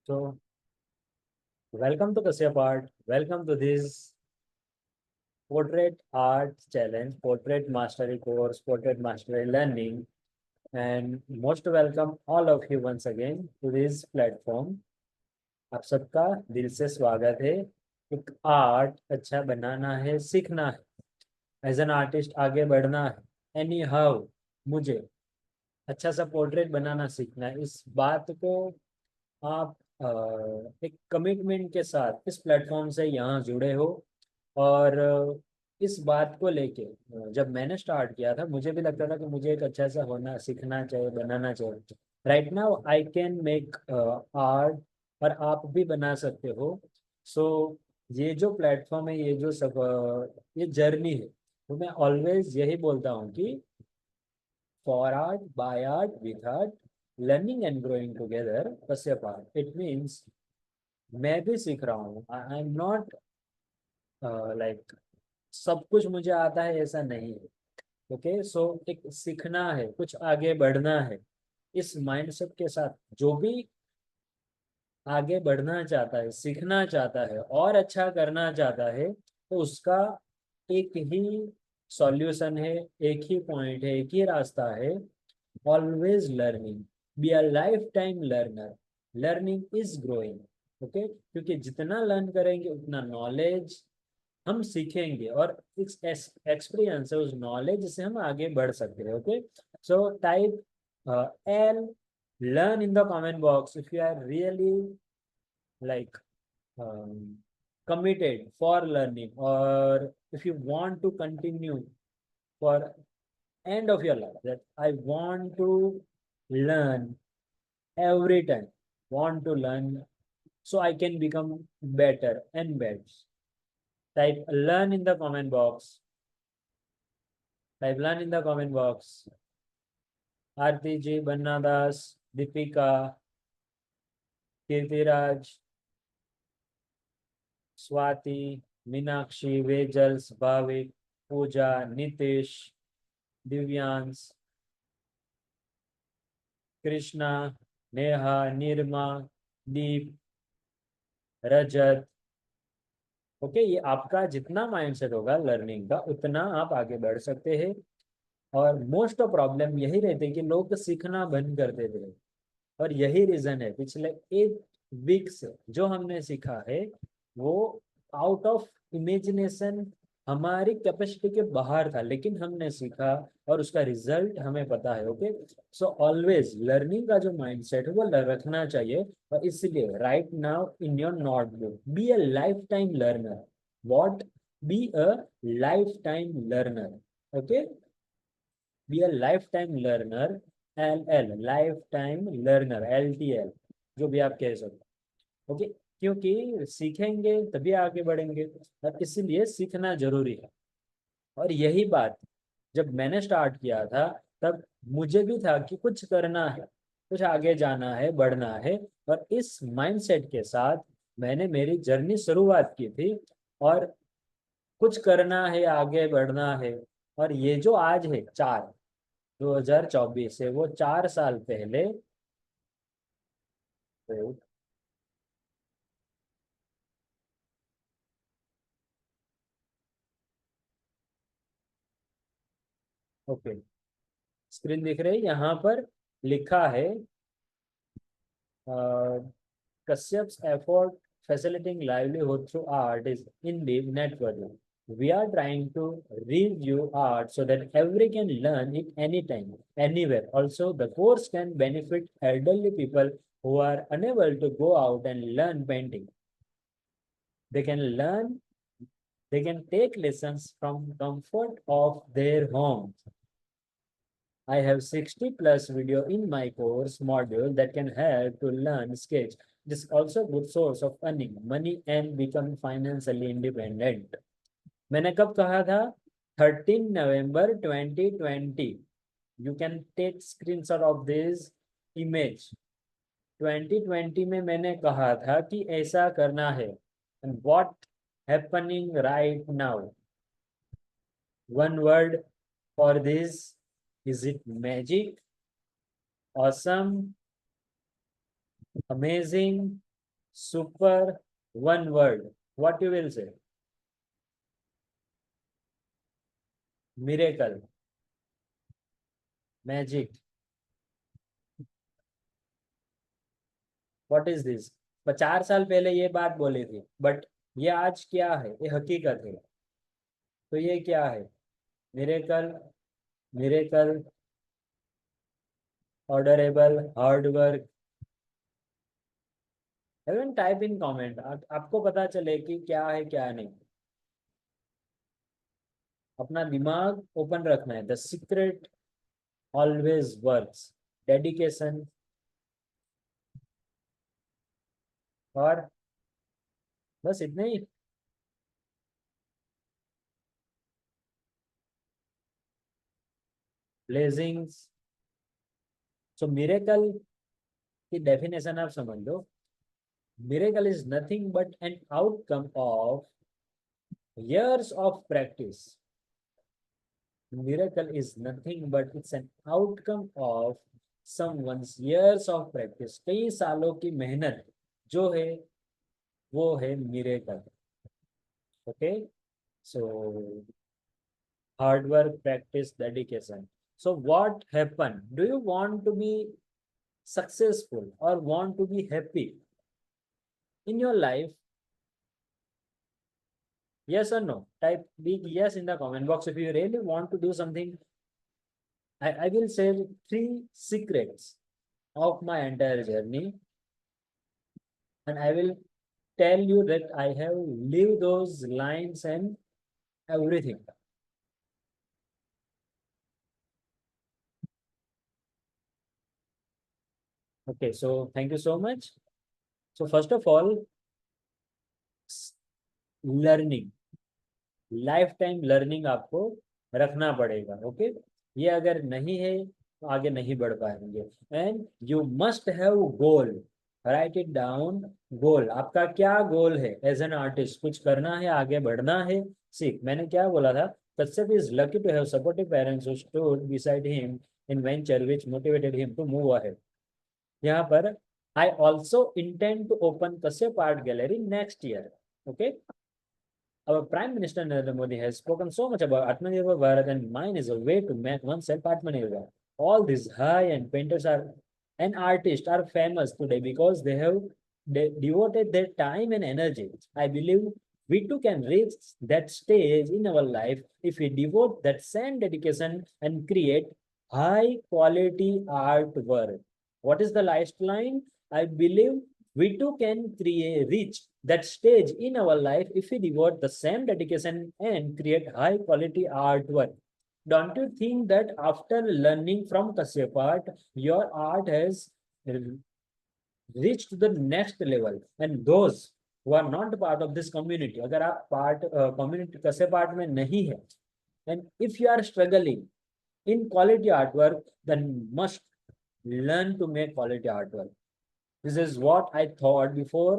So, welcome to Kashyap Art. Welcome to this Portrait Art Challenge, Portrait Mastery course, Portrait Mastery Learning, and most welcome all of you once again to this platform. आप सबका दिल से स्वागत है। एक art अच्छा बनाना है, सीखना है, एज एन आर्टिस्ट आगे बढ़ना है। एनी हाउ मुझे अच्छा सा पोर्ट्रेट बनाना सीखना है। इस बात को आप एक कमिटमेंट के साथ इस प्लेटफॉर्म से यहाँ जुड़े हो। और इस बात को लेके जब मैंने स्टार्ट किया था मुझे भी लगता था कि मुझे एक अच्छा सा होना सीखना चाहिए, बनाना चाहिए। Right now I can make art और आप भी बना सकते हो। सो ये जो प्लेटफॉर्म है, ये जो सब ये जर्नी है, तो मैं ऑलवेज यही बोलता हूँ कि for art, by art, with art, learning and growing together, Kashyap art. It means मैं भी सीख रहा हूँ। आई एम नॉट लाइक सब कुछ मुझे आता है, ऐसा नहीं है। ओके, सो एक सीखना है, कुछ आगे बढ़ना है। इस माइंडसेट के साथ जो भी आगे बढ़ना चाहता है, सीखना चाहता है और अच्छा करना चाहता है, तो उसका एक ही सॉल्यूशन है, एक ही पॉइंट है, एक ही रास्ता है। Always learning, be a life time learner. Learning is growing. Okay, क्योंकि जितना लर्न करेंगे उतना नॉलेज हम सीखेंगे, और इस एक्सपीरियंस से, उस नॉलेज से हम आगे बढ़ सकते हैं। Okay, so type L learn in the comment box if you are really like um, committed for learning, or if you want to continue for end of your life, that I want to learn every time, want to learn so I can become better and better. Type learn in the comment box. Type learn in the comment box. Aarti ji, Banna Das, Deepika, Kirtiraj, Swati, Meenakshi, Vejals, Bhavik, Pooja, Nitish, Divyansh, Krishna, Neha, Nirma, Deep, Rajat. Okay, ये आपका जितना mindset होगा learning का, उतना आप आगे बढ़ सकते हैं। और मोस्ट ऑफ प्रॉब्लम यही रहती है कि लोग सीखना बंद कर देते हैं। और यही रीजन है, पिछले 8 वीक से जो हमने सीखा है वो आउट ऑफ इमेजिनेशन, हमारी कैपेसिटी के बाहर था, लेकिन हमने सीखा और उसका रिजल्ट हमें पता है। ओके, सो ऑलवेज लर्निंग का जो माइंडसेट है वो रखना चाहिए। और इसलिए right now in your notebook, be a life time learner. What? Be a life time learner. Okay, be a life time learner. L L life time learner, L T L, जो भी आप कह सकते। ओके, क्योंकि सीखेंगे तभी आगे बढ़ेंगे, और इसीलिए सीखना जरूरी है। और यही बात जब मैंने स्टार्ट किया था, तब मुझे भी था कि कुछ करना है, कुछ आगे जाना है, बढ़ना है। और इस माइंडसेट के साथ मैंने मेरी जर्नी शुरुआत की थी। और कुछ करना है, आगे बढ़ना है। और ये जो आज है 4 2024 है, वो 4 साल पहले। ओके, स्क्रीन दिख रही है, यहाँ पर लिखा है Kashyap's effort facilitating livelihood through art is indeed networking. We are trying to review art so that every can learn it anytime, anywhere. Also, the course can benefit elderly people who are unable to go out and learn painting. They can learn, they can take lessons from comfort of their homes. I have 60 plus video in my course module that can help to learn sketch. This is also a good source of earning money and become financially independent. मैंने कब कहा था? 13 November 2020। You can take screenshot of this image। 2020 में मैंने कहा था कि ऐसा करना है। And what happening right now? One word for this. Is it magic? Awesome? Amazing? super, one word, what you will say? Miracle, magic, what is this? 4 साल पहले ये बात बोली थी, बट ये आज क्या है? ये हकीकत है। तो ये क्या है? Miracle, miracle, adorable, hard work. एवन टाइप इन कमेंट, आपको पता चले कि क्या है क्या नहीं। अपना दिमाग ओपन रखना है। The secret always works, dedication और बस इतने ही। ब्लेसिंग्स। सो मिरेकल की डेफिनेशन आप समझ लो। Miracle is nothing but an outcome of years of practice. Miracle is nothing but it's an outcome of someone's years of practice. कई सालों की मेहनत जो है वो है miracle. Okay, so hard work, practice, dedication. So what happened? Do you want to be successful or want to be happy in your life? Yes or no? Type big yes in the comment box if you really want to do something. I will say 3 secrets of my entire journey, and I will tell you that I have lived those lines and everything. Okay, so thank you so much. So first of all, learning, life time learning आपको रखना पड़ेगा। Okay, ये अगर नहीं है तो आगे नहीं बढ़ पाएंगे। And you must have goal, write it down. Goal, आपका क्या गोल है? एज एन आर्टिस्ट कुछ करना है, आगे बढ़ना है। सीख, मैंने क्या बोला था? Kashyap is lucky to have supportive parents who stood beside him in venture which motivated him to move ahead. यहाँ पर I also intend to open Kashyap art gallery next year. Okay, our Prime Minister Narendra Modi has spoken so much about Atmanirbhar Bharat, and mine is a way to make oneself Atmanirbhar. All these high-end painters are and artists are famous today because they have devoted their time and energy. I believe we too can reach that stage in our life if we devote that same dedication and create high-quality artwork. What is the last line? I believe we too can reach that stage in our life if we devote the same dedication and create high quality artwork. Don't you think that after learning from Kashyap art, your art has reached the next level? And those who are not part of this community, अगर आप part community Kashyap art में नहीं है, and if you are struggling in quality artwork, then must learn to make quality artwork. This is what I thought before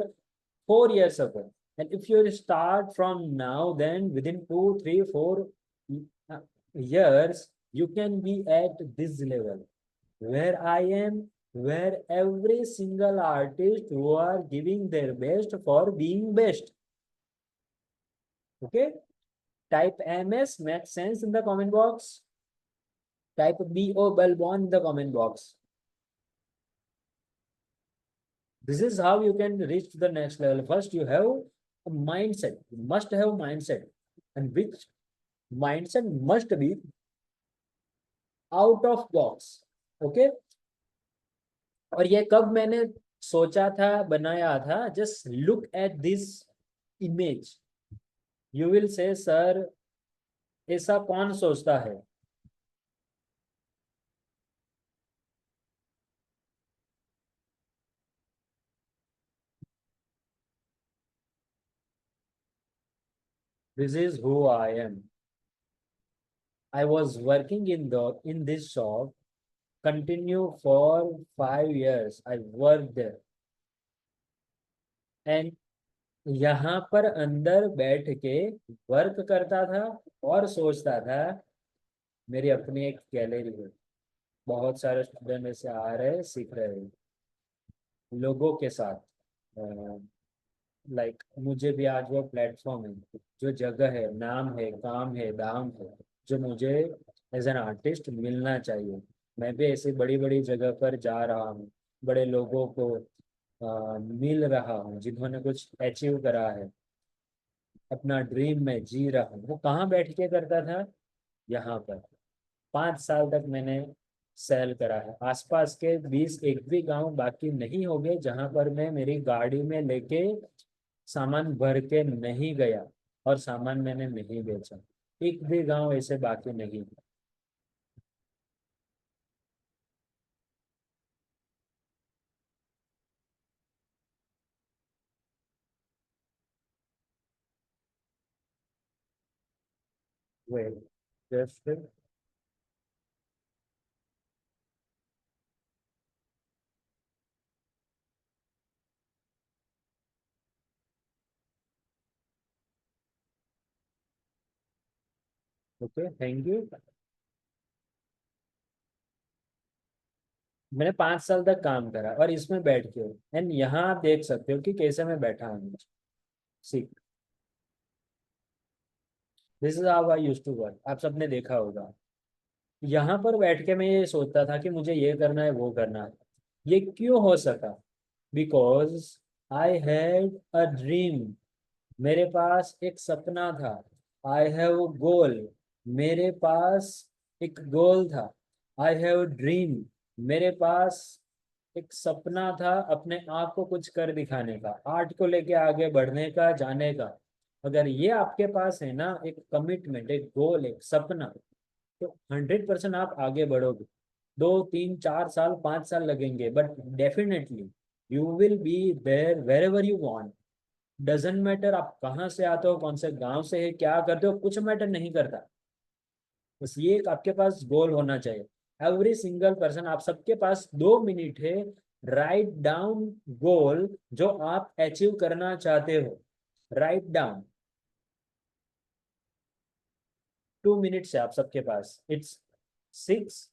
4 years ago. And if you start from now, then within 2, 3, 4 years, you can be at this level where I am, where every single artist who are giving their best for being best. Okay, type MS, make sense in the comment box. Type BO Balbon in the comment box. This is how you can reach to the next level. First, you have a mindset. You must have mindset, and which mindset must be out of box. Okay. और ये कब मैंने सोचा था, बनाया था? Just look at this image. You will say, sir, ऐसा कौन सोचता है? This is who I am. I was working in this shop, continue for 5 years. I worked there, and यहाँ पर अंदर बैठ के वर्क करता था और सोचता था मेरी अपनी एक गैलरी है, बहुत सारे स्टूडेंट ऐसे आ रहे हैं, सीख रहे हैं लोगों के साथ। लाइक मुझे भी आज वो प्लेटफॉर्म है, जो जगह है, नाम है, काम है, दाम है, जो मुझे एज एन आर्टिस्ट मिलना चाहिए। मैं भी ऐसी बड़ी बड़ी जगह पर जा रहा हूँ, बड़े लोगों को मिल रहा हूँ जिन्होंने कुछ अचीव करा है, अपना ड्रीम में जी रहा हूँ। वो कहाँ बैठ के करता था? यहाँ पर। 5 साल तक मैंने सेल करा है। आसपास के 20 एक भी गांव बाकी नहीं हो गए जहां पर मैं मेरी गाड़ी में लेके सामान भर के नहीं गया और सामान मैंने नहीं बेचा। एक भी गांव ऐसे बाकी नहीं। हुए जस्ट। Okay, thank you. मैंने 5 साल तक काम करा और इसमें बैठ के, एंड यहाँ आप देख सकते हो कि कैसे मैं बैठा हूँ। See, this is how I use to work. आप सबने देखा होगा। यहाँ पर बैठ के मैं ये सोचता था कि मुझे ये करना है, वो करना है। ये क्यों हो सका? Because I had a dream. मेरे पास एक सपना था। I have goal. मेरे पास एक गोल था। I have dream. मेरे पास एक सपना था अपने आप को कुछ कर दिखाने का, आर्ट को लेके आगे बढ़ने का, जाने का। अगर ये आपके पास है ना, एक कमिटमेंट, एक गोल, एक सपना, तो 100% आप आगे बढ़ोगे। 2 3 4 साल 5 साल लगेंगे, but definitely you will be there wherever you want. Doesn't matter आप कहाँ से आते हो, कौन से गांव से है, क्या करते हो, कुछ मैटर नहीं करता। बस ये एक आपके पास गोल होना चाहिए। एवरी सिंगल पर्सन, आप सबके पास 2 मिनट है। राइट डाउन गोल जो आप अचीव करना चाहते हो। Write down. 2 मिनट्स है आप सबके पास। इट्स 6।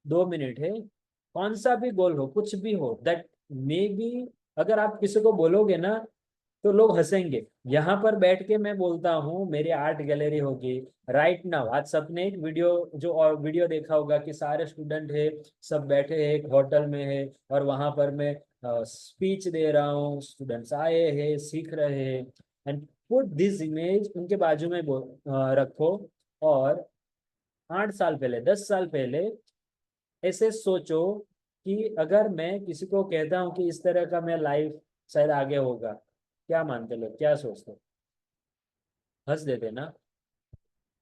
2 मिनट है। कौन सा भी गोल हो, कुछ भी हो, दैट मे बी। अगर आप किसी को बोलोगे ना, तो लोग हंसेंगे। यहाँ पर बैठ के मैं बोलता हूँ, मेरी आर्ट गैलरी होगी राइट नाउ। आज सबने एक वीडियो, जो और वीडियो देखा होगा कि सारे स्टूडेंट है, सब बैठे हैं एक होटल में है, और वहां पर मैं स्पीच दे रहा हूँ, स्टूडेंट्स आए हैं, सीख रहे हैं। एंड पुट दिस इमेज उनके बाजू में रखो। और 8 साल पहले, 10 साल पहले ऐसे सोचो कि अगर मैं किसी को कहता हूँ कि इस तरह का मैं लाइफ शायद आगे होगा, क्या मानते लोग, क्या सोचते? हंस देते ना।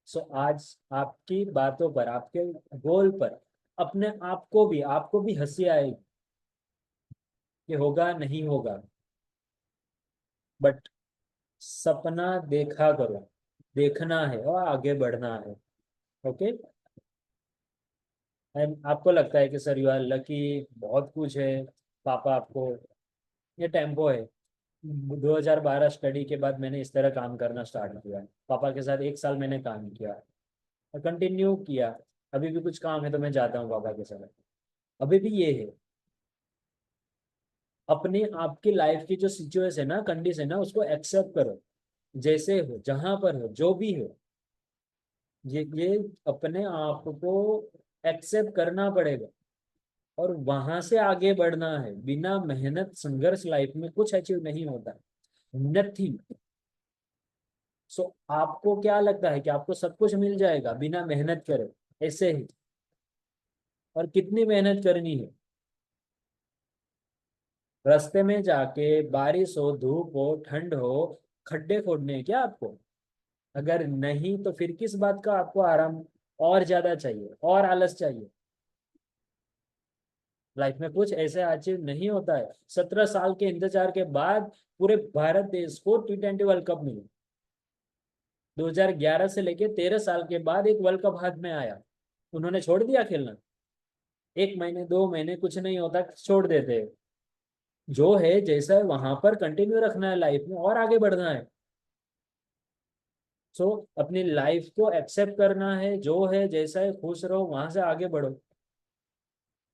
सो आज आपकी बातों पर, आपके गोल पर, अपने आप को भी हंसी आएगी कि होगा नहीं होगा, बट सपना देखा करो। देखना है और आगे बढ़ना है। ओके। एंड आपको लगता है कि सर यू आर लकी, बहुत कुछ है, पापा आपको, ये टेम्पो है। 2012 स्टडी के बाद मैंने इस तरह काम करना स्टार्ट किया। पापा के साथ 1 साल मैंने काम किया और कंटिन्यू किया। अभी भी कुछ काम है तो मैं जाता हूँ पापा के साथ। अभी भी ये है। अपने आपकी लाइफ की जो सिचुएशन है ना, कंडीशन है ना, उसको एक्सेप्ट करो। जैसे हो, जहां पर हो, जो भी हो, ये अपने आप को एक्सेप्ट करना पड़ेगा। और वहां से आगे बढ़ना है। बिना मेहनत संघर्ष लाइफ में कुछ अचीव नहीं होता। नथिंग। सो आपको क्या लगता है कि आपको सब कुछ मिल जाएगा बिना मेहनत करे? ऐसे ही। और कितनी मेहनत करनी है? रास्ते में जाके बारिश हो, धूप हो, ठंड हो, खड्डे खोदने हैं क्या आपको? अगर नहीं तो फिर किस बात का आपको आराम और ज्यादा चाहिए, और आलस चाहिए? लाइफ में कुछ ऐसे अचीव नहीं होता है। 17 साल के इंतजार के बाद पूरे भारत देश को T20 वर्ल्ड कप मिला। 2011 से लेके 13 साल के बाद एक वर्ल्ड कप हाथ में आया। उन्होंने छोड़ दिया खेलना? 1 महीने 2 महीने कुछ नहीं होता, छोड़ देते हैं। जो है जैसा है वहां पर कंटिन्यू रखना है, लाइफ में और आगे बढ़ना है। सो अपनी लाइफ को एक्सेप्ट करना है, जो है जैसा है, खुश रहो, वहां से आगे बढ़ो।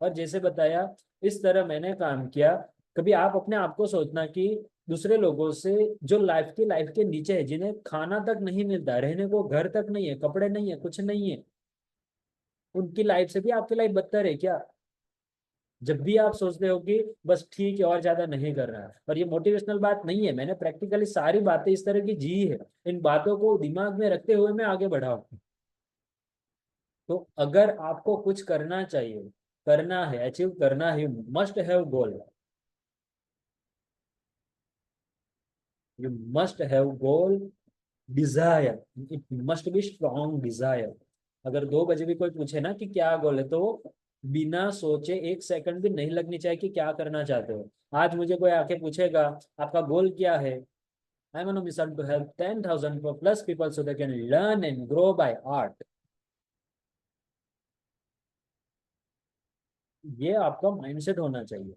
और जैसे बताया, इस तरह मैंने काम किया। कभी आप अपने आप को सोचना कि दूसरे लोगों से जो लाइफ के नीचे है, जिन्हें खाना तक नहीं मिलता, रहने को घर तक नहीं है, कपड़े नहीं है, कुछ नहीं है, उनकी लाइफ से भी आपकी लाइफ बदतर है क्या? जब भी आप सोचते हो कि बस ठीक है और ज्यादा नहीं कर रहा है, और ये मोटिवेशनल बात नहीं है, मैंने प्रैक्टिकली सारी बातें इस तरह की जी है, इन बातों को दिमाग में रखते हुए मैं आगे बढ़ा हूं। तो अगर आपको कुछ करना चाहिए, करना है, अचीव करना है, must have goal, you must have goal, desire, it must be strong desire. अगर 2 बजे भी कोई पूछे ना कि क्या गोल है, तो बिना सोचे 1 सेकंड भी नहीं लगनी चाहिए कि क्या करना चाहते हो। आज मुझे कोई आके पूछेगा आपका गोल क्या है, I want mission to help 10,000 plus people so they can learn and grow by art. ये आपका माइंडसेट होना चाहिए।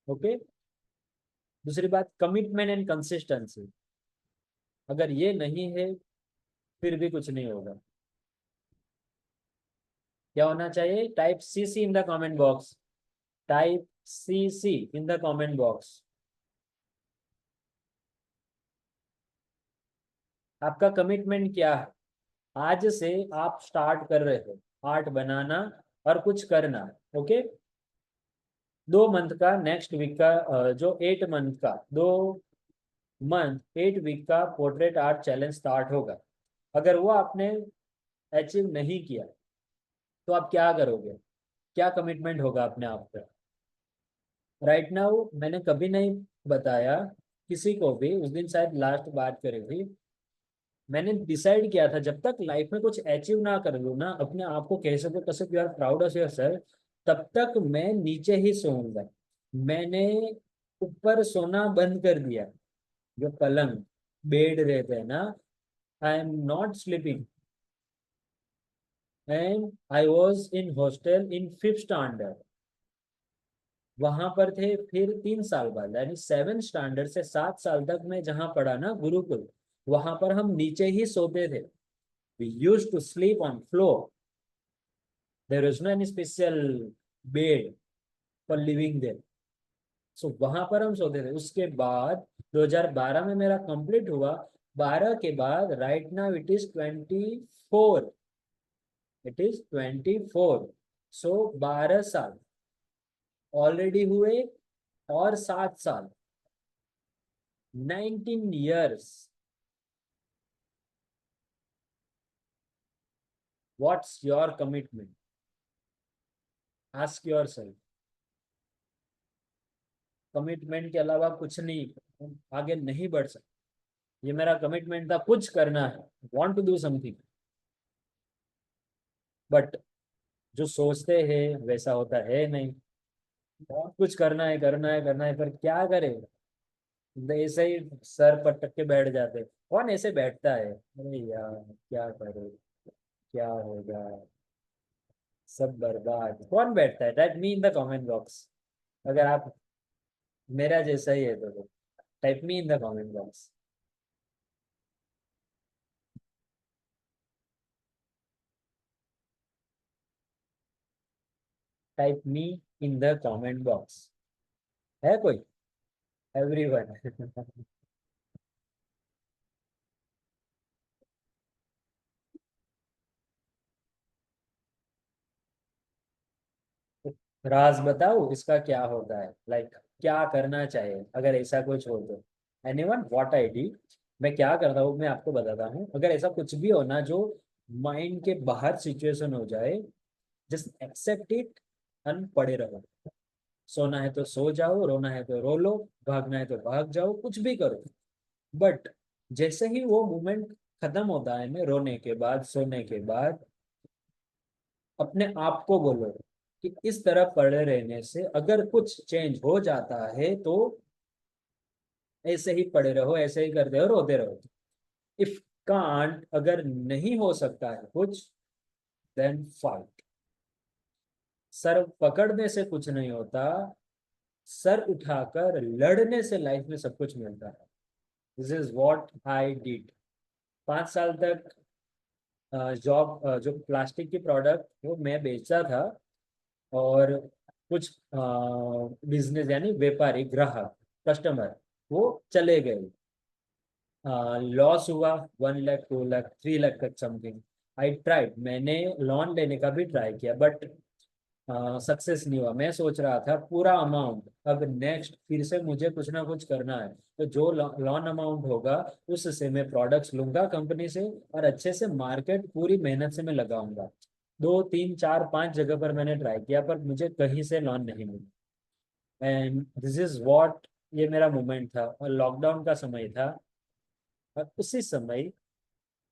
ओके। दूसरी बात, कमिटमेंट एंड कंसिस्टेंसी। अगर ये नहीं है, फिर भी कुछ नहीं होगा। क्या होना चाहिए? Type C C in the comment box. Type C C in the comment box. आपका कमिटमेंट क्या है? आज से आप स्टार्ट कर रहे हो आर्ट बनाना और कुछ करना। ओके। 2 मंथ का, नेक्स्ट वीक का, जो 8 मंथ का, 8 वीक का पोर्ट्रेट आर्ट चैलेंज स्टार्ट होगा। अगर वो आपने अचीव नहीं किया, तो आप क्या करोगे? क्या कमिटमेंट होगा अपने आप पे? राइट नाउ मैंने कभी नहीं बताया किसी को भी, उस दिन शायद लास्ट बात करी थी, मैंने डिसाइड किया था जब तक लाइफ में कुछ अचीव ना कर लूँ ना, अपने आप को कह सको कसम you are proud of yourself, तब तक मैं नीचे ही सोऊंगा। मैंने ऊपर सोना बंद कर दिया। जो पलंग, बेड रहते हैं ना, आई am not sleeping. And I was in hostel in 5th standard. वहां पर थे, फिर 3 साल बाद यानी 7th स्टैंडर्ड से 7 साल तक मैं जहाँ पढ़ा ना, गुरुकुल, वहां पर हम नीचे ही सोते थे। We used to sleep on floor. There is no any special bed for living there. So वहां पर हम सोते थे। उसके बाद 2012 में मेरा कंप्लीट हुआ। 12 के बाद right now it is 24। It is 24। सो 12 साल ऑलरेडी हुए, और 7 साल, 19 years। What's your commitment? Ask your self. Commitment के अलावा कुछ नहीं, आगे नहीं बढ़ सकते। ये मेरा कमिटमेंट था, कुछ करना है, want to do something. But जो सोचते हैं वैसा होता है नहीं। बहुत कुछ करना है, करना है, करना है, पर क्या करे? ऐसे ही सर पटक के बैठ जाते हैं। कौन ऐसे बैठता है? अरे यार, क्या करे, क्या होगा, सब बर्बाद। कौन बैठता है? Type me in the comment box. अगर आप मेरा जैसा ही है तो type me in the comment box. Type me in the comment box. है कोई? एवरीवन। राज बताओ इसका क्या होता है, लाइक क्या करना चाहिए अगर ऐसा कुछ हो तो? एनीवन? व्हाट आई डी, मैं क्या करता हूँ मैं आपको बताता हूँ। अगर ऐसा कुछ भी हो ना जो माइंड के बाहर सिचुएशन हो जाए, जस्ट एक्सेप्ट इट एंड पड़े रहो। सोना है तो सो जाओ, रोना है तो रो लो, भागना है तो भाग जाओ, कुछ भी करो। बट जैसे ही वो मोमेंट खत्म होता है ना, रोने के बाद, सोने के बाद, अपने आप को बोलो कि इस तरह पड़े रहने से अगर कुछ चेंज हो जाता है तो ऐसे ही पड़े रहो, ऐसे ही करते रहो, रोते रहो। इफ कांट, अगर नहीं हो सकता है कुछ, देन फाइट। सर पकड़ने से कुछ नहीं होता, सर उठाकर लड़ने से लाइफ में सब कुछ मिलता है। This is what I did. 5 साल तक जॉब, जो प्लास्टिक की प्रोडक्ट वो मैं बेचता था, और कुछ बिजनेस यानी व्यापारी ग्राहक कस्टमर वो चले गए, लॉस हुआ 1 लाख 2 लाख 3 लाख तक समथिंग। आई ट्राइड, मैंने लोन लेने का भी ट्राई किया बट सक्सेस नहीं हुआ। मैं सोच रहा था पूरा अमाउंट अब नेक्स्ट फिर से मुझे कुछ ना कुछ करना है, तो जो लोन अमाउंट होगा उससे मैं प्रोडक्ट्स लूंगा कंपनी से और अच्छे से मार्केट पूरी मेहनत से मैं लगाऊंगा। 2 3 4 5 जगह पर मैंने ट्राई किया पर मुझे कहीं से लोन नहीं मिला। एंड दिस इज व्हाट, ये मेरा मोमेंट था और लॉकडाउन का समय था। और उसी समय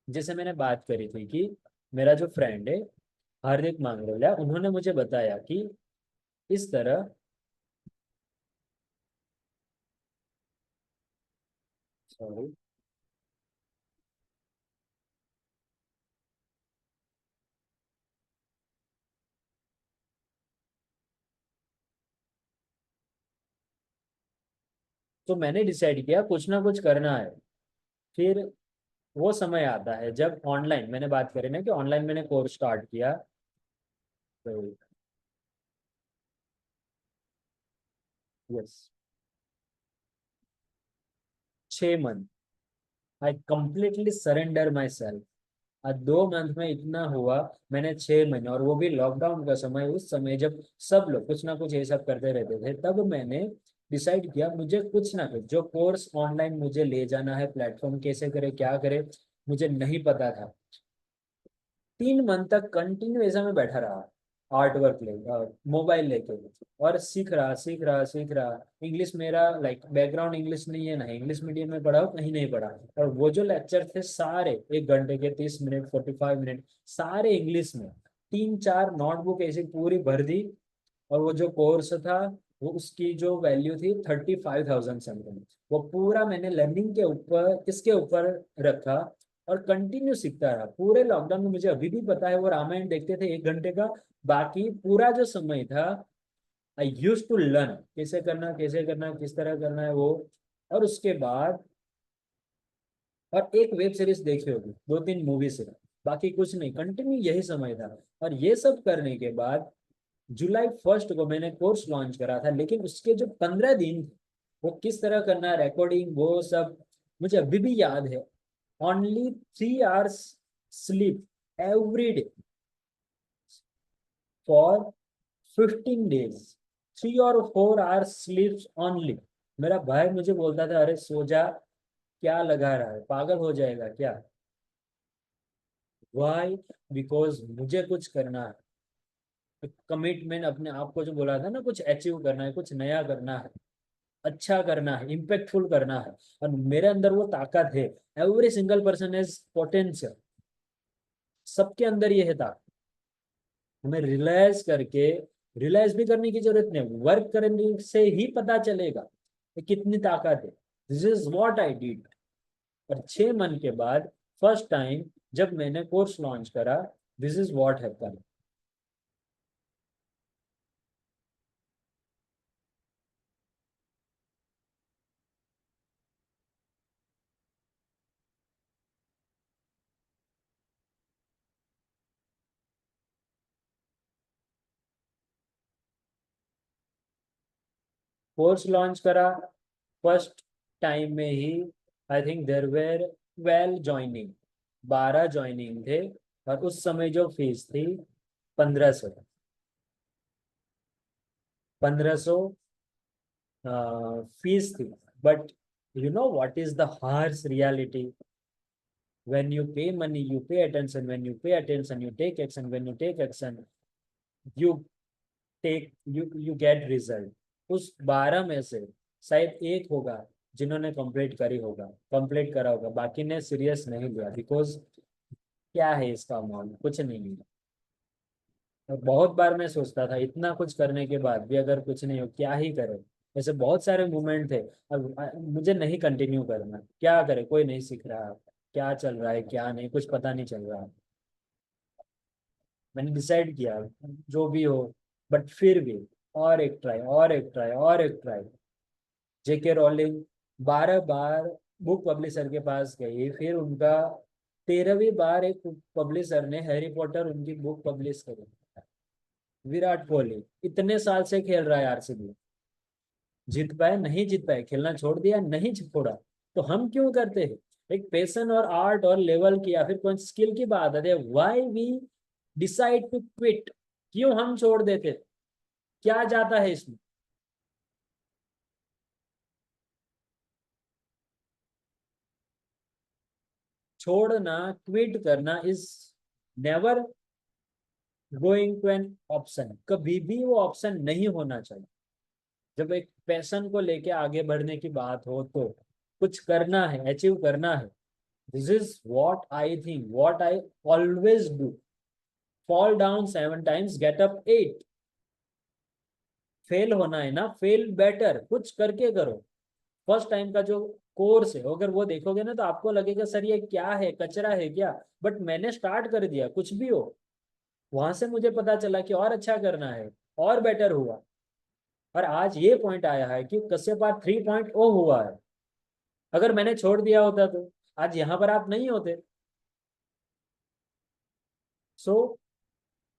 जैसे मैंने बात करी थी कि मेरा जो फ्रेंड है हार्दिक मांगरोला, उन्होंने मुझे बताया कि इस तरह, सॉरी, तो मैंने डिसाइड किया कुछ ना कुछ करना है। फिर वो समय आता है जब ऑनलाइन, मैंने बात करी ना कि ऑनलाइन मैंने कोर्स स्टार्ट किया। तो yes, 6 month I completely surrender my self. और 2 मंथ में इतना हुआ, मैंने 6 महीने, और वो भी लॉकडाउन का समय, उस समय जब सब लोग कुछ ना कुछ ये सब करते रहते थे, तब मैंने डिसाइड किया मुझे कुछ ना कुछ जो कोर्स ऑनलाइन मुझे ले जाना है, प्लेटफॉर्म कैसे करे क्या करे मुझे नहीं पता था। 3 मंथ तक कंटिन्यू ऐसा मैं बैठा रहा, आर्ट वर्क ले मोबाइल लेके, और सीख रहा। इंग्लिश मेरा लाइक बैकग्राउंड इंग्लिश नहीं है, ना इंग्लिश मीडियम में पढ़ा हूँ कहीं नहीं पढ़ा। और वो जो लेक्चर थे सारे 1 घंटे के 30 मिनट 45 मिनट सारे इंग्लिश में, 3 4 नोटबुक ऐसी पूरी भर दी। और वो जो कोर्स था वो उसकी जो वैल्यू थी 35,000 समथिंग। वो पूरा मैंने लर्निंग के ऊपर किसके ऊपर रखा और कंटिन्यू सीखता रहा पूरे लॉकडाउन में। मुझे अभी भी पता है वो रामायण देखते थे 1 घंटे का, बाकी पूरा जो समय था आई यूज टू लर्न कैसे करना किस तरह करना है वो। और उसके बाद और एक वेब सीरीज देखी होगी, 2 3 मूवी से, बाकी कुछ नहीं, कंटिन्यू यही समय था। और ये सब करने के बाद जुलाई 1 को मैंने कोर्स लॉन्च करा था, लेकिन उसके जो 15 दिन वो किस तरह करना है रिकॉर्डिंग वो सब मुझे अभी भी याद है। Only 3 hours sleep every day for 15 days, 3 और 4 आवर्स स्लीप ओनली। मेरा भाई मुझे बोलता था अरे सो जा, क्या लगा रहा है, पागल हो जाएगा क्या। वाई? बिकॉज मुझे कुछ करना है, कमिटमेंट, अपने आप को जो बोला था ना कुछ अचीव करना है, कुछ नया करना है, अच्छा करना है, इम्पैक्टफुल करना है। और मेरे अंदर वो ताकत है। Every single person is potential, सबके अंदर ये है ताकत। हमें रियलाइज भी करने की जरूरत नहीं, वर्क करने से ही पता चलेगा कि कितनी ताकत है। This is what I did. और 6 मंथ के बाद फर्स्ट टाइम जब मैंने कोर्स लॉन्च करा, this is what happened. Course launch करा फर्स्ट टाइम में ही, I think there were 12 joining, 12 joining थे। और उस समय जो फीस थी 1500, 1500 फीस थी। But you know what is the harsh reality? when you pay money you pay attention, when you pay attention you take action, when you take action you you get result। उस 12 में से शायद एक होगा जिन्होंने complete करा होगा, बाकी ने सीरियस नहीं लिया। बिकॉज क्या है इसका अमाउंट, कुछ नहीं है। और बहुत बार मैं सोचता था इतना कुछ करने के बाद भी अगर कुछ नहीं हो क्या ही करे। ऐसे बहुत सारे मोमेंट थे। अब मुझे नहीं कंटिन्यू करना, क्या करे, कोई नहीं सीख रहा, क्या चल रहा है क्या नहीं कुछ पता नहीं चल रहा। मैंने डिसाइड किया जो भी हो, बट फिर भी और एक ट्राई और एक ट्राई और एक ट्राई। जेके रोलिंग 12 बार बुक पब्लिशर के पास गई, फिर उनका 13वीं बार एक पब्लिशर ने हैरी पॉटर उनकी बुक पब्लिश करी। विराट कोहली इतने साल से खेल रहा है आरसीबी, जीत पाए नहीं जीत पाए, खेलना छोड़ दिया नहीं छोड़ा, तो हम क्यों करते हैं? एक पैशन और आर्ट और लेवल की या फिर कोई स्किल की बात है, why we decide to quit, क्यों हम छोड़ देते? क्या जाता है इसमें? छोड़ना, क्विट करना is never going to an option, कभी भी वो ऑप्शन नहीं होना चाहिए। जब एक पैशन को लेके आगे बढ़ने की बात हो तो कुछ करना है, अचीव करना है। This is what I think, what I always do. Fall down 7 times, get up 8। Fail होना है ना, फेल बेटर, कुछ करके करो। फर्स्ट टाइम का जो कोर्स है अगर वो देखोगे ना तो आपको लगेगा सर ये क्या है, कचरा है क्या, बट मैंने स्टार्ट कर दिया, कुछ भी हो। वहां से मुझे पता चला कि और अच्छा करना है, और बेटर हुआ, और आज ये पॉइंट आया है कि कश्यपा 3.0 हुआ है। अगर मैंने छोड़ दिया होता तो आज यहाँ पर आप नहीं होते। सो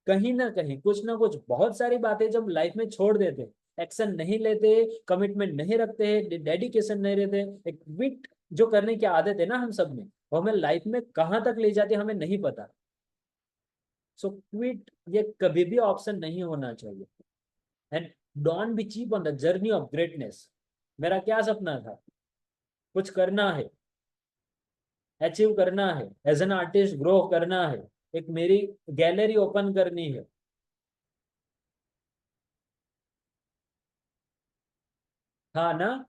कहीं ना कहीं कुछ ना कुछ बहुत सारी बातें जब लाइफ में छोड़ देते, एक्शन नहीं लेते, कमिटमेंट नहीं रखते, डेडिकेशन नहीं रहते, एक क्विट जो करने की आदत है ना हम सब में, वो हमें लाइफ में कहाँ तक ले जाती है हमें नहीं पता। सो क्विट ये कभी भी ऑप्शन नहीं होना चाहिए। And don't be cheap on the journey of greatness. मेरा क्या सपना था? कुछ करना है, अचीव करना है, एज एन आर्टिस्ट ग्रो करना है, एक मेरी गैलरी ओपन करनी है। हाँ ना,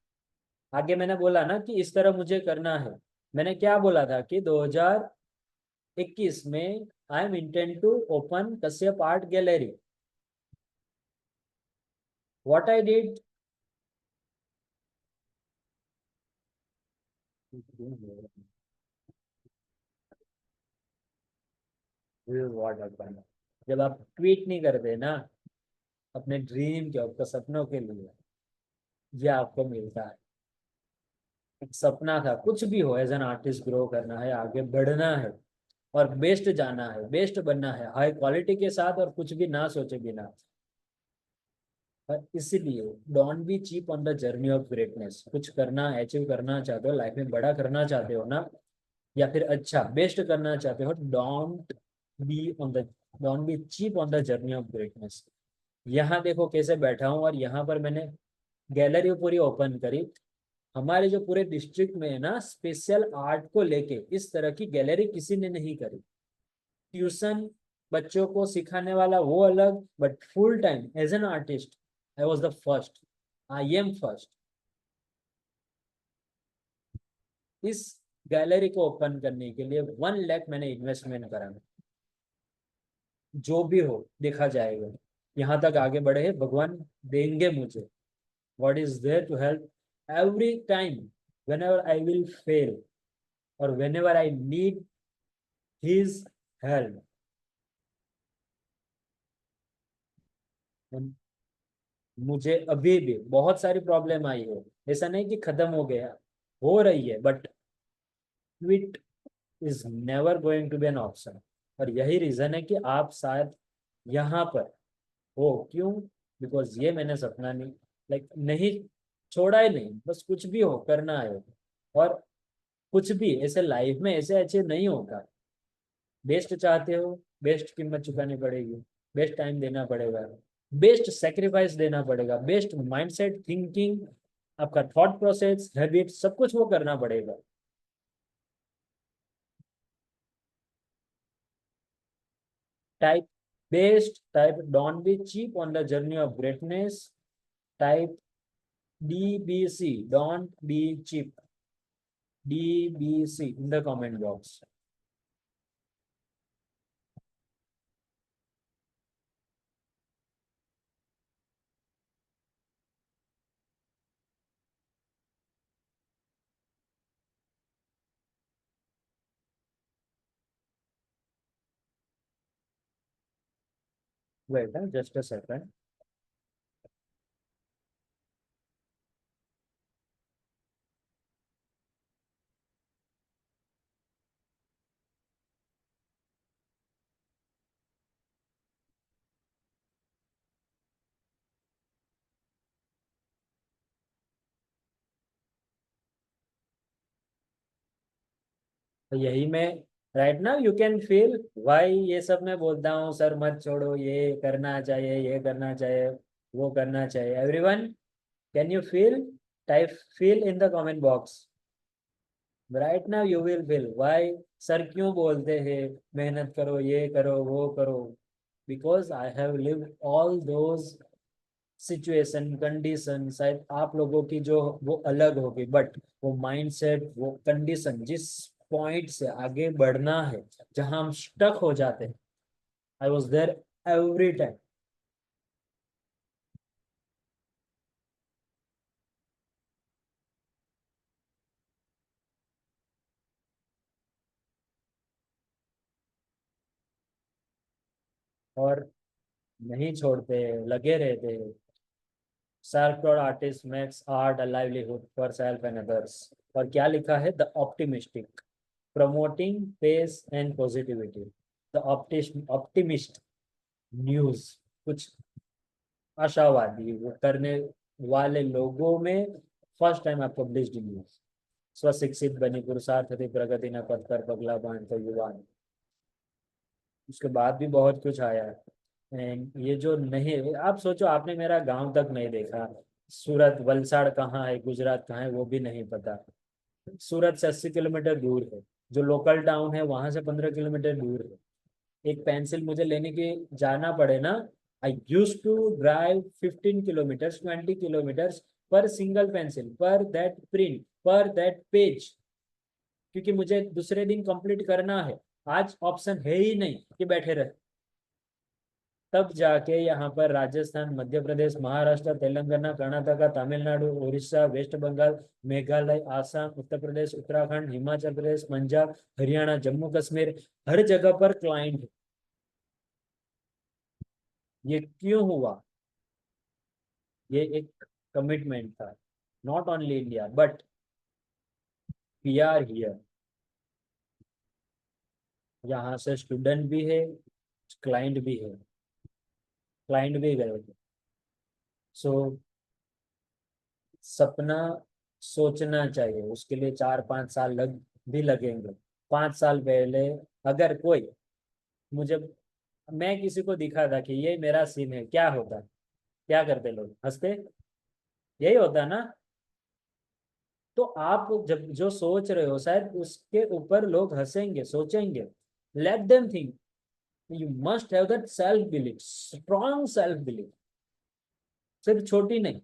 आगे मैंने बोला ना कि इस तरह मुझे करना है। मैंने क्या बोला था कि 2021 में I am intent to open Kashyap art gallery. What I did, what happened, जब आप ट्वीट नहीं करते ना अपने ड्रीम के, आपके सपनों के लिए, ये आपको मिलता है। एक सपना था, कुछ भी हो, एज एन आर्टिस्ट ग्रो करना है, आगे बढ़ना है, और बेस्ट जाना है, बेस्ट बनना है हाई क्वालिटी के साथ, और कुछ भी ना सोचे बिना। और इसीलिए don't be cheap on the journey of greatness. कुछ करना, अचीव करना चाहते हो, लाइफ में बड़ा करना चाहते हो ना, या फिर अच्छा बेस्ट करना चाहते हो, don't be cheap on the journey of greatness. यहाँ देखो कैसे बैठा हूँ, और यहाँ पर मैंने गैलरी पूरी ओपन करी। हमारे जो पूरे डिस्ट्रिक्ट में है ना, स्पेशल आर्ट को लेके इस तरह की गैलरी किसी ने नहीं करी। ट्यूशन बच्चों को सिखाने वाला वो अलग, but full time as an artist I was the first, I am first. इस गैलरी को ओपन करने के लिए 1 लाख मैंने इन्वेस्टमेंट करा। जो भी हो देखा जाएगा, यहाँ तक आगे बढ़े हैं, भगवान देंगे मुझे। What is there to help every time, whenever I will fail, और whenever I need his help. मुझे अभी भी बहुत सारी प्रॉब्लम आई है, ऐसा नहीं कि खत्म हो गया, हो रही है, but quit is never going to be an option. और यही रीजन है कि आप शायद यहाँ पर हो, क्यों? बिकॉज ये मैंने सपना नहीं, लाइक नहीं छोड़ा ही नहीं, बस कुछ भी हो करना है। और कुछ भी ऐसे लाइफ में ऐसे अचीव नहीं होगा। बेस्ट चाहते हो, बेस्ट कीमत चुकानी पड़ेगी, बेस्ट टाइम देना पड़ेगा, बेस्ट सेक्रीफाइस देना पड़ेगा, बेस्ट माइंडसेट थिंकिंग, आपका थॉट प्रोसेस, हैबिट, सब कुछ वो करना पड़ेगा। Type best, type don't be cheap on the journey of greatness, type DBC, don't be cheap, DBC in the comment box. Wait, just a second. तो यही मैं right now you can feel why ये सब मैं बोलता हूँ, sir मत छोड़ो, ये करना चाहिए, ये करना चाहिए, वो करना चाहिए। Everyone, can you feel? Type feel in the comment box. Right now you will feel why sir क्यों बोलते हैं मेहनत करो, ये करो, वो करो। Because I have lived all those situation condition. शायद आप लोगों की जो वो अलग होगी, बट वो माइंडसेट, वो कंडीशन, जिस पॉइंट से आगे बढ़ना है, जहां हम स्टक हो जाते हैं, I was there every time. और नहीं छोड़ते, लगे रहते। Self taught artist makes art a livelihood for self and others. और क्या लिखा है? The optimistic promoting peace and positivity. The optimist news, कुछ आशावादी वो करने वाले लोगों में फर्स्ट टाइम आपको पब्लिश्ड न्यूज। स्वशिक्षित बनी पुरुषार्थ थी प्रगति न पथ कर पगला बांध तो युवान। उसके बाद भी बहुत कुछ आया है। And ये जो नहीं, आप सोचो, आपने मेरा गांव तक नहीं देखा। सूरत वलसाड़ कहाँ है, गुजरात कहाँ है, वो भी नहीं पता। सूरत से 80 किलोमीटर दूर है। जो लोकल टाउन है वहां से 15 किलोमीटर दूर है। एक पेंसिल मुझे लेने के जाना पड़े ना, I use to drive 15 kilometre 20 kilometre for single pencil, for that print, for that page, क्योंकि मुझे दूसरे दिन कंप्लीट करना है। आज ऑप्शन है ही नहीं कि बैठे रहे। तब जाके यहाँ पर राजस्थान, मध्य प्रदेश, महाराष्ट्र, तेलंगाना, कर्नाटका, तमिलनाडु, उड़ीसा, वेस्ट बंगाल, मेघालय, आसाम, उत्तर प्रदेश, उत्तराखंड, हिमाचल प्रदेश, पंजाब, हरियाणा, जम्मू कश्मीर, हर जगह पर क्लाइंट। ये क्यों हुआ? ये एक कमिटमेंट था। Not only India but we are here. यहाँ से स्टूडेंट भी है, क्लाइंट भी है, क्लाइंट भी गए थे। सो सपना सोचना चाहिए, उसके लिए 4-5 साल भी लगेंगे। 5 साल पहले अगर कोई मुझे, मैं किसी को दिखा था कि ये मेरा सीन है, क्या होता? क्या करते लोग? हंसते। यही होता ना। तो आप जब जो सोच रहे हो, शायद उसके ऊपर लोग हंसेंगे, सोचेंगे। Let them think. You must have that self belief, strong self belief, सिर्फ छोटी नहीं।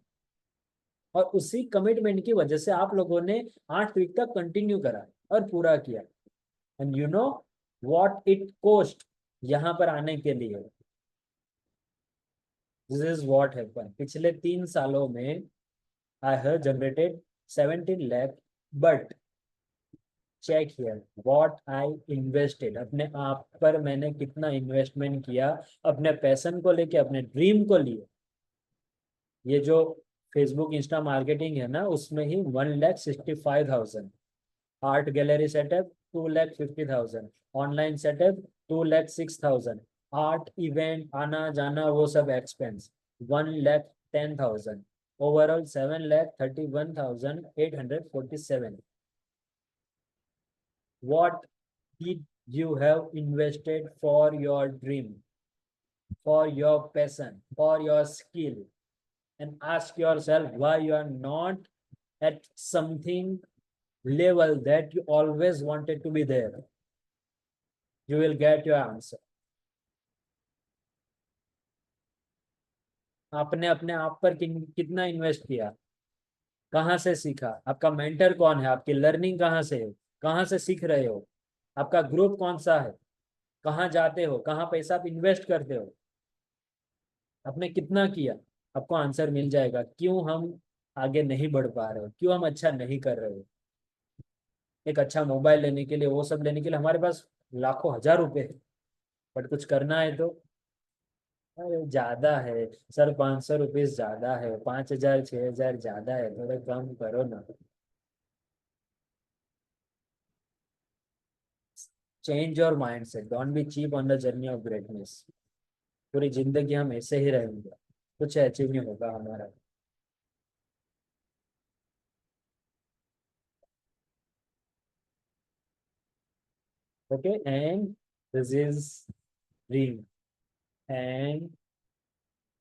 और उसी कमिटमेंट की वजह से आप लोगों ने 8 वीक तक कंटिन्यू करा और पूरा किया। And you know what it cost यहाँ पर आने के लिए। This is what happen. पिछले 3 सालों में I have generated 17 lakh, but check here what I invested. अपने आप पर मैंने कितना इन्वेस्टमेंट किया, अपने पैशन को लेके, अपने ड्रीम को लिए। ये जो फेसबुक इंस्टा मार्केटिंग है ना, उसमें ही 1,65,000। Art gallery setup 2,50,000। Online setup 2,06,000। Art event आना जाना वो सब expense 1,10,000। Overall 7,31,847। What did you have invested for your dream, for your passion, for your skill? And ask yourself why you are not at something level that you always wanted to be there. You will get your answer. आपने अपने आप पर कितना invest किया? कहाँ से सीखा? आपका मेंटर कौन है? आपकी लर्निंग कहाँ से है? कहाँ से सीख रहे हो? आपका ग्रुप कौन सा है? कहाँ जाते हो? कहाँ पैसा आप इन्वेस्ट करते हो? आपने कितना किया? आपको आंसर मिल जाएगा क्यों हम आगे नहीं बढ़ पा रहे हो, क्यों हम अच्छा नहीं कर रहे हो। एक अच्छा मोबाइल लेने के लिए, वो सब लेने के लिए हमारे पास लाखों हजार रुपए है, बट कुछ करना है तो अरे ज्यादा है सर, 500 रुपीज ज्यादा है, 5,000 6,000 ज्यादा है, थोड़े कम करो ना। Change your mindset, don't be cheap on the journey of greatness. पूरी जिंदगी हम ऐसे ही रहेंगे, कुछ अचीव नहीं होगा हमारा। Okay, and this is ring. And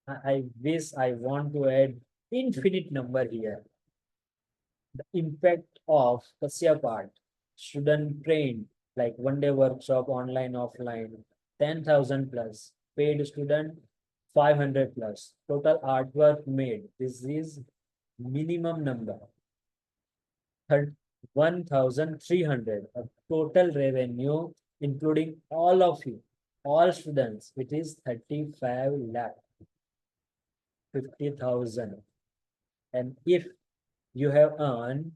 I wish I want to add infinite number here. The impact of Kashyap art, student trained, like one day workshop, online, offline, 10,000 plus, paid student 500 plus, total artwork made. This is minimum number, 1,300, of total revenue, including all of you, all students, it is 35 lakh, 50,000. And if you have earned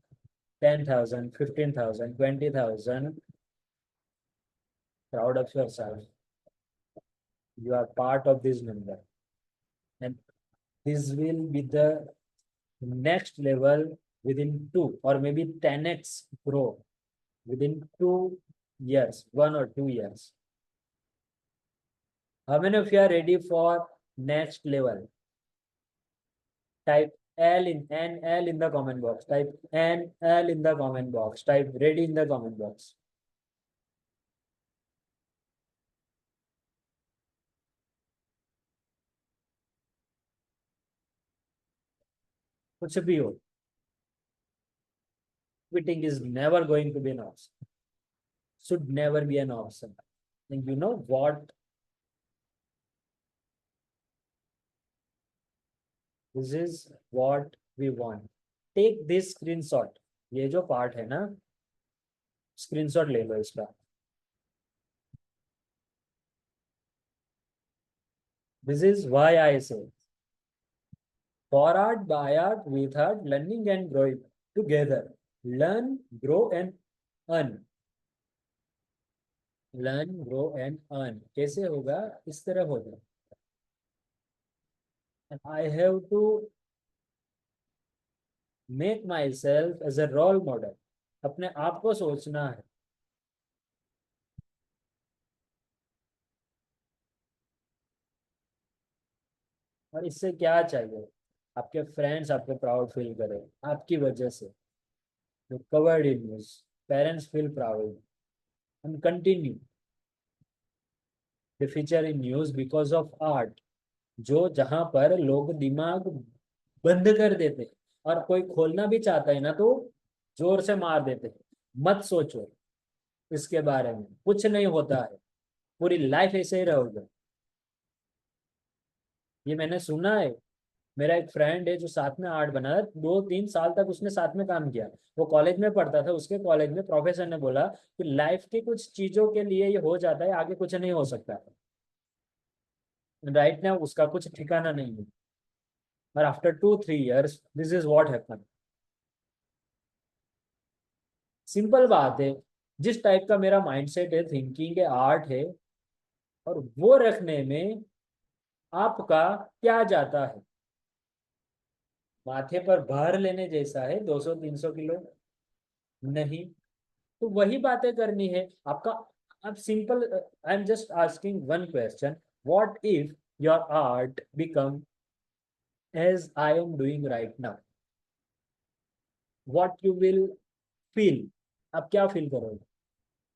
10,000, 15,000, 20,000, proud of yourself. You are part of this number. And this will be the next level within 2 or maybe 10x grow within 2 years, 1 or 2 years. How many of you are ready for next level? Type L in NL in the comment box. Type NL in the comment box. Type ready in the comment box. कुछ भी हो, quitting is never going to be an option. Should never be an option. And you know what? This is what we want. Take this screenshot. ये जो part है ना, screenshot ले लो इसका. This is why I say for art, by art, with art, learning and growing together. Learn, grow and earn. Learn, grow and earn. कैसे होगा? इस तरह होगा. And I have to make myself as a role model. अपने आप को सोचना है. और इससे क्या चाहिए? आपके फ्रेंड्स आपको प्राउड फील करें आपकी वजह से. Covered in news, parents feel proud and continue the feature in news because of art. जो जहां पर लोग दिमाग बंद कर देते हैं और कोई खोलना भी चाहता है ना तो जोर से मार देते हैं. मत सोचो इसके बारे में, कुछ नहीं होता है, पूरी लाइफ ऐसे ही रहोगे. ये मैंने सुना है. मेरा एक फ्रेंड है जो साथ में आर्ट बना है, 2-3 साल तक उसने साथ में काम किया. वो कॉलेज में पढ़ता था, उसके कॉलेज में प्रोफेसर ने बोला कि लाइफ की कुछ चीजों के लिए ये हो जाता है, आगे कुछ नहीं हो सकता. राइट नाउ उसका कुछ ठिकाना नहीं है. और after 2-3 years this is what happen. Simple बात है. जिस टाइप का मेरा माइंडसेट है, थिंकिंग है, आर्ट है, और वो रखने में आपका क्या जाता है? माथे पर भार लेने जैसा है 200-300 किलो? नहीं. तो वही बातें करनी है आपका. अब simple, I am just asking one question. What if your art become as I am doing right now? What you will feel? आप क्या फील करोगे?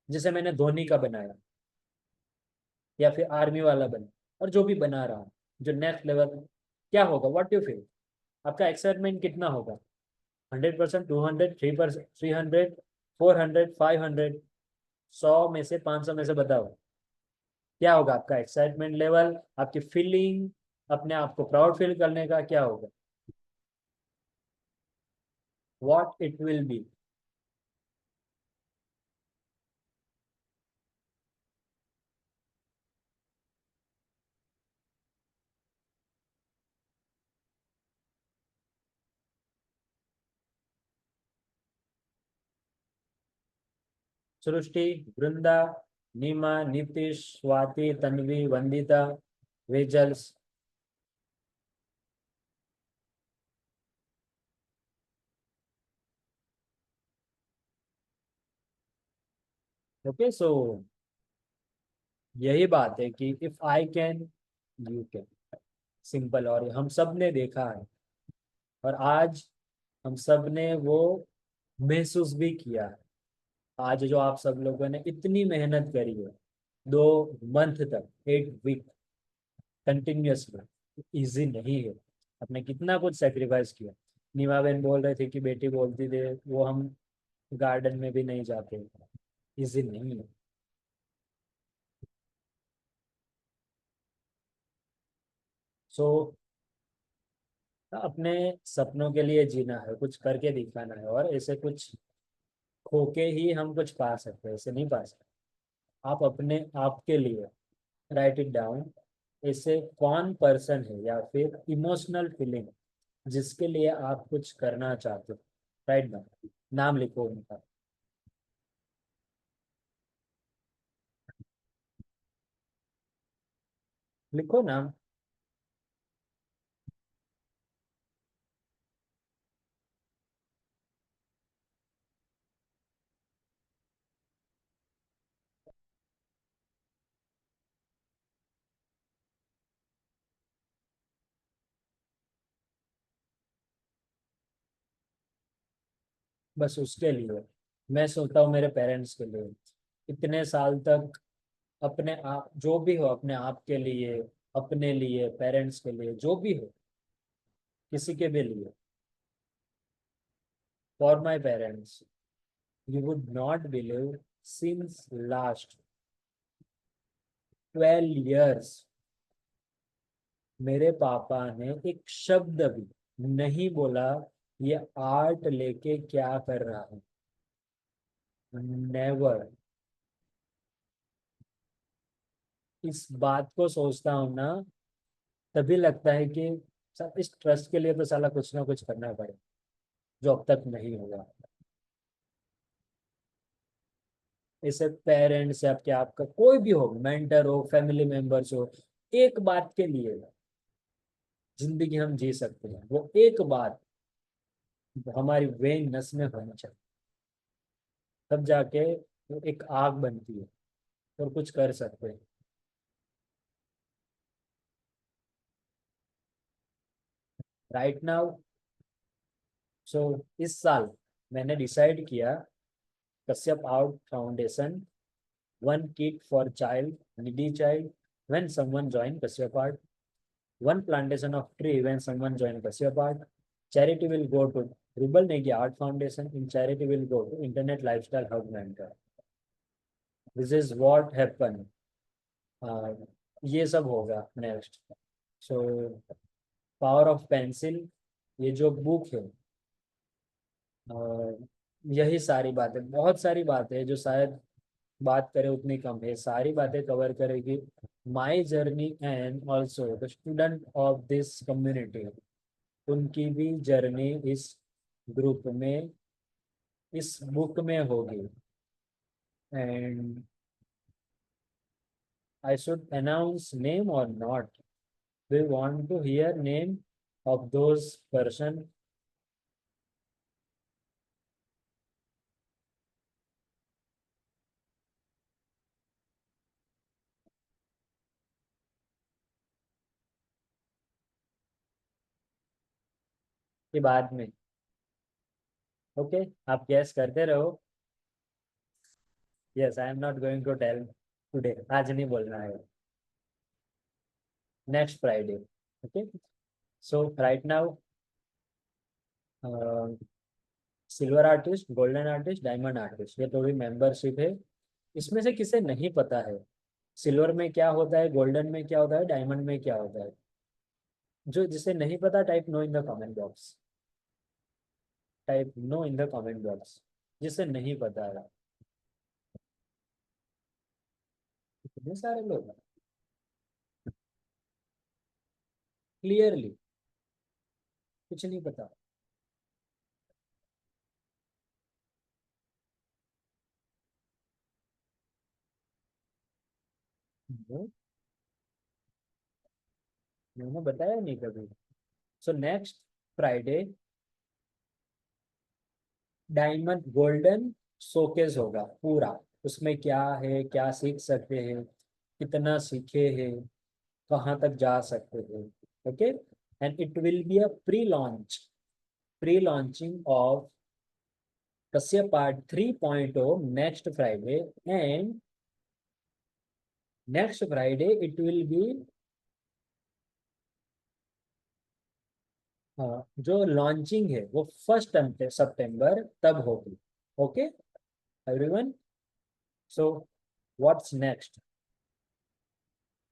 जैसे मैंने धोनी का बनाया या फिर आर्मी वाला बना, और जो भी बना रहा हूँ, जो नेक्स्ट लेवल, क्या होगा? What you feel? आपका एक्साइटमेंट कितना होगा? 100%, 200, 3%, 300, 400, 500, 100 में से, 500 में से बताओ क्या होगा आपका एक्साइटमेंट लेवल, आपकी फीलिंग, अपने आप को प्राउड फील करने का क्या होगा? What it will be? Srishti, Vrinda, Neema, Nitish, Swati, Tanvi, Vandita, वेजल्स. ओके, सो यही बात है कि if I can, you can. Simple. और हम सब ने देखा है, और आज हम सब ने वो महसूस भी किया है. आज जो आप सब लोगों ने इतनी मेहनत करी है, 2 मंथ तक, 8 वीक कंटिन्यूअसली, इजी नहीं है। आपने कितना कुछ सेक्रीफाइस किया। नीमा बहन बोल रहे थे कि बेटी बोलती थी वो हम गार्डन में भी नहीं जाते, इजी नहीं है। सो अपने सपनों के लिए जीना है, कुछ करके दिखाना है, और ऐसे कुछ खोके ही हम कुछ पा सकते हैं, ऐसे नहीं पा सकते। आप अपने आप के लिए राइट इट डाउन, ऐसे कौन पर्सन है या फिर इमोशनल फीलिंग जिसके लिए आप कुछ करना चाहते हो, राइट डाउन, नाम लिखो उनका। लिखो नाम। बस उसके लिए मैं सोचता हूँ, मेरे पेरेंट्स के लिए, इतने साल तक अपने आप जो भी हो, अपने आप के लिए, अपने लिए, पेरेंट्स के लिए, जो भी हो, किसी के भी लिए, for my parents, you would not believe, since last 12 years मेरे पापा ने एक शब्द भी नहीं बोला ये आर्ट लेके क्या कर रहा है। नेवर। इस बात को सोचता हूँ ना, तभी लगता है कि इस ट्रस्ट के लिए तो साला कुछ ना कुछ करना पड़े, जो अब तक नहीं हुआ। इसे पेरेंट्स या आपके, आपका कोई भी हो, मेंटर हो, फैमिली मेंबर्स हो, एक बात के लिए जिंदगी हम जी सकते हैं, वो एक बात हमारी वेन नस में होनी चाहिए, तब जाके वो एक आग बनती है और कुछ कर सकते हैं। राइट नाउ, सो इस साल मैंने डिसाइड किया, Kashyap out foundation, one kit for child, needy child, when someone join Kashyap Art, one plantation of tree when someone join Kashyap Art, charity will go to Rubal Negi Art Foundation, in charity will go to Internet Lifestyle Hub Mentor. This is what happened. ये सब होगा next. So power of pencil, ये जो book है, यही सारी बातें, बहुत सारी बातें हैं जो शायद बात करें उतनी कम है, सारी बातें कवर करेगी। My journey and also the student of this community, उनकी भी जर्नी इस ग्रुप में, इस बुक में होगी। And I should announce name और not, we want to hear name of those person. के बाद में, ओके, आप गैस करते रहो। Yes, I am not going to tell today, आज नहीं बोलना है, next Friday. Okay, so right now, silver artist, golden artist, diamond artist, ये थोड़ी मेंबरशिप है। इसमें से किसे नहीं पता है सिल्वर में क्या होता है, गोल्डन में क्या होता है, डायमंड में क्या होता है, जो जिसे नहीं पता, type no in the comment box, type no in the comment box, जिसे नहीं पता है। इतने सारे लोग क्लियरली कुछ नहीं पता। वो मैंने बताया नहीं कभी। So next Friday diamond golden showcase होगा पूरा, उसमें क्या है, क्या सीख सकते हैं, कितना सीखे हैं, कहाँ तक जा सकते हैं। Okay, and it will be a pre launch, pre launching of Kasya part 3.0 next Friday, and next Friday it will be जो लॉन्चिंग है वो 1 सितंबर तब होगी. Okay everyone. So what's next.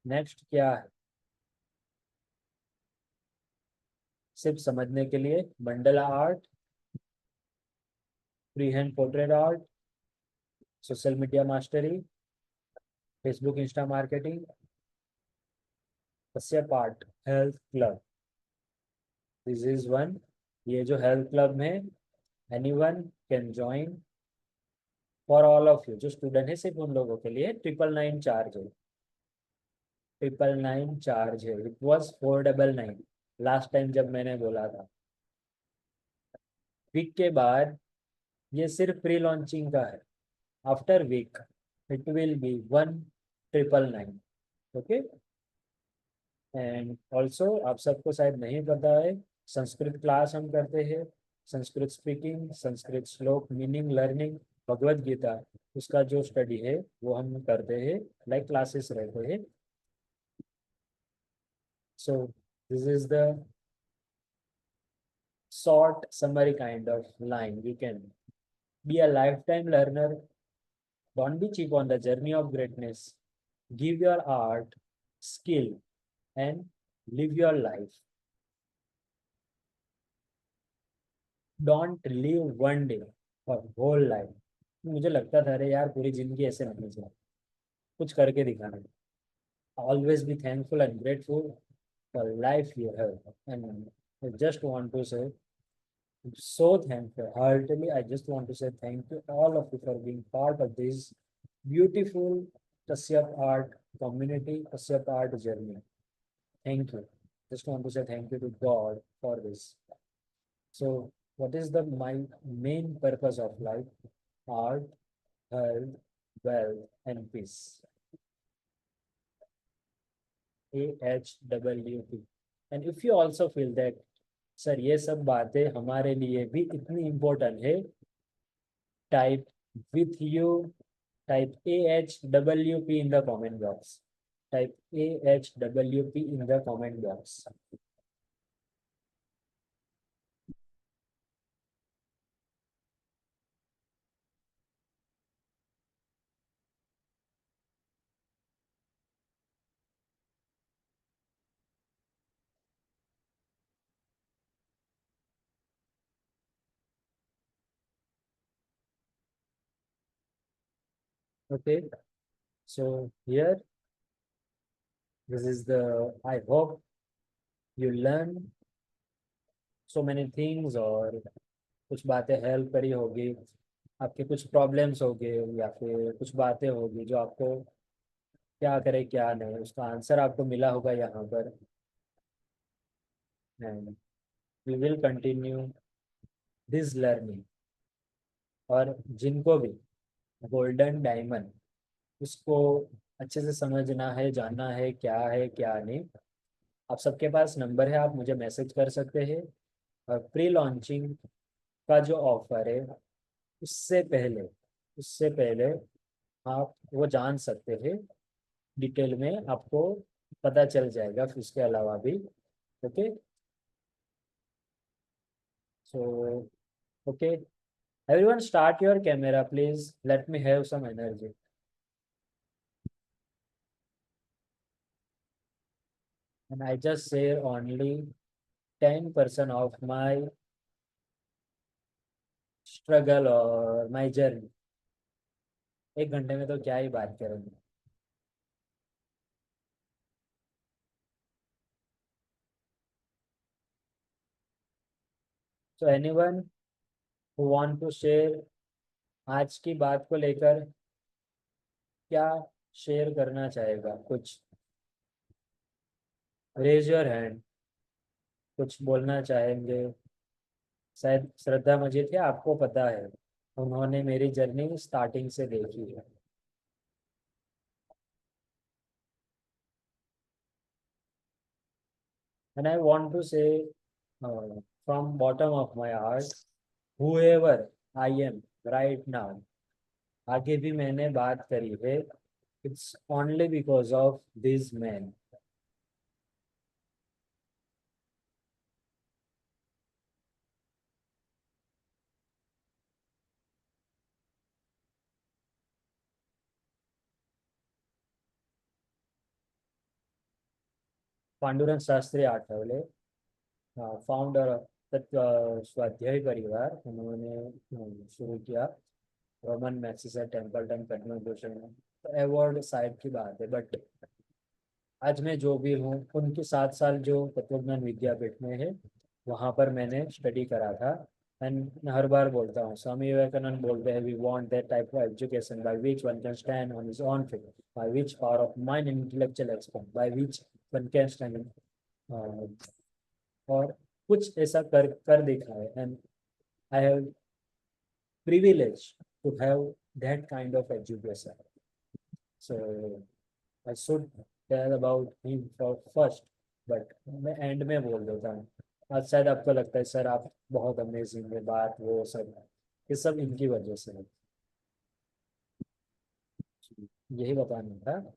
Next क्या है सिर्फ समझने के लिए. Mandala art, free hand portrait art, social media mastery, Facebook Insta marketing, कस्य part health club. This is one. ये जो हेल्थ क्लब में anyone can join. For all of you जो स्टूडेंट है सिर्फ उन लोगों के लिए 999 चार्ज है. 999 चार्ज है. इट वॉज 499 लास्ट टाइम जब मैंने बोला था. वीक के बाद ये सिर्फ प्री लॉन्चिंग का है. After week it will be 1999. Okay. And also आप सबको शायद नहीं पता है संस्कृत क्लास हम करते हैं. संस्कृत स्पीकिंग, संस्कृत श्लोक, मीनिंग लर्निंग, भगवत गीता, उसका जो स्टडी है वो हम करते हैं. लाइक क्लासेस रहते हैं. So this is the short summary kind of line. You can be a lifetime learner. Don't be cheap on the journey of greatness. Give your art, skill, and live your life. Don't live one day for whole life. मुझे लगता था अरे यार पूरी जिंदगी ऐसे नहीं चला. कुछ करके दिखाना. Always be thankful and grateful for life you have. And I just want to say I'm so thankful. Heartily, I just want to say thank you all of you for being part of this beautiful Kashyap art community, Kashyap art journey. Thank you. Just want to say thank you to God for this. So, what is the my main purpose of life? Art, health, wealth, and peace. AHWP. And if you also feel that sir ये सब बातें हमारे लिए भी इतनी important है, type with you, type AHWP in the comment box. Type AHWP in the comment box. Okay, so here this is the, I hope you learn so many things, और कुछ बातें हेल्प करी होगी, आपके कुछ प्रॉब्लम्स होंगे या फिर कुछ बातें होगी जो आपको क्या करे क्या नहीं उसका आंसर आपको मिला होगा यहाँ पर. And we will continue this learning. और जिनको भी गोल्डन डायमंड उसको अच्छे से समझना है, जानना है क्या नहीं, आप सबके पास नंबर है, आप मुझे मैसेज कर सकते हैं. और प्री लॉन्चिंग का जो ऑफर है उससे पहले उससे पहले आप वो जान सकते हैं. डिटेल में आपको पता चल जाएगा फिर उसके अलावा भी. Okay. So okay everyone, start your camera please. Let me have some energy. And I just share only 10% of my struggle or my journey. 1 घंटे में तो क्या ही बात करेंगे. So anyone who want to share आज की बात को लेकर क्या शेयर करना चाहेगा, कुछ रेज योर हैंड. कुछ बोलना चाहेंगे. शायद श्रद्धा मजीद है, आपको पता है उन्होंने मेरी जर्नी स्टार्टिंग से देखी है. And I want to say from bottom of my heart, whoever I am, right now. आगे भी मैंने बात करी है, it's only because of this man. Pandurang Shastri Athawale, founder तत्व स्वाध्याय परिवार, उन्होंने शुरू किया। Roman Magsaysay Templeton convention award side की बात है, बट आज मैं जो भी हूँ उनके 7 साल जो तत्वज्ञान विद्यापीठ में है वहाँ पर मैंने स्टडी करा था। एंड मैं हर बार बोलता हूँ, स्वामी विवेकानंद बोलते हैं, we want that type of education by which one can stand on his own feet, by which power of mind and intellectual expand, by which one can stand, और कुछ ऐसा कर कर दिखा है। And I have privilege to have that kind of education. So I should tell about him for first, but मैं and में बोल देता हूँ। आज शायद आपको लगता है सर आप बहुत अमेजिंग है, बात वो सब, ये सब इनकी वजह से है। यही बताना था।